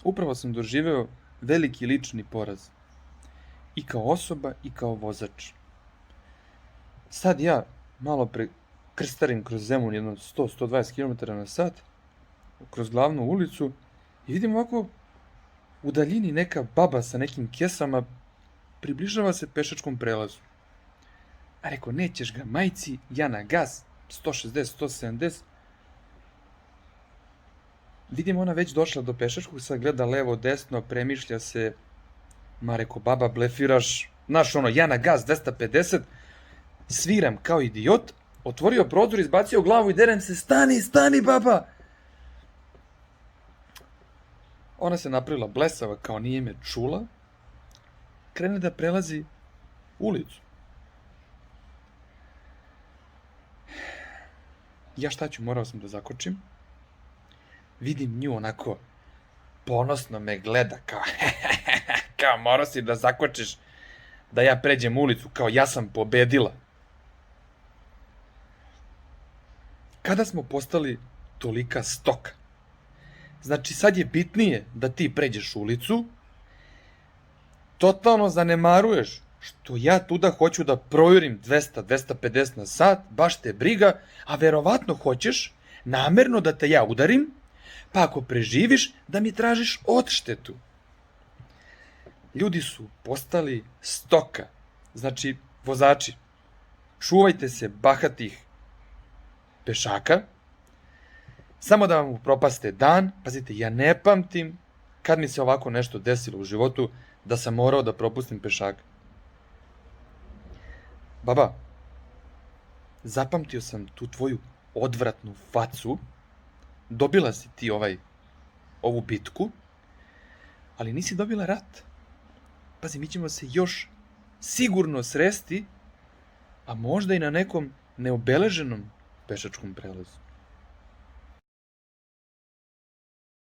Upravo sam doživeo veliki lični poraz. I kao osoba i kao vozač. Sad ja malo krstarim kroz Zemun jedno 100-120 km na sat, kroz glavnu ulicu i vidim ovako u daljini neka baba sa nekim kesama približava se pešačkom prelazu. A rekao, nećeš ga majci, ja na gas, 160-170. Vidim ona već došla do pešačkog, sad gleda levo, desno, premišlja se. Ma rekao, baba, blefiraš, znaš ono, ja na gas 250, sviram kao idiot, otvorio prozor, izbacio glavu i derem se, stani baba! Ona se napravila blesava kao nije me čula, krene da prelazi ulicu. Ja šta ću, morao sam da zakočim. Vidim nju onako, ponosno me gleda, kao morao si da zakočiš da ja pređem ulicu, kao ja sam pobedila. Kada smo postali tolika stoka? Znači sad je bitnije da ti pređeš ulicu, totalno zanemaruješ što ja tuda hoću da projurim 200-250 na sat, baš te briga, a verovatno hoćeš namerno da te ja udarim, pa ako preživiš da mi tražiš odštetu. Ljudi su postali stoka, znači vozači. Čuvajte se bahatih pešaka, samo da vam upropaste dan. Pazite, ja ne pamtim kad mi se ovako nešto desilo u životu da sam morao da propustim pešaka. Baba, zapamtio sam tu tvoju odvratnu facu, dobila si ti ovu bitku, ali nisi dobila rat. Pazi, mi ćemo se još sigurno sresti, a možda i na nekom neobeleženom pešačkom prelazu.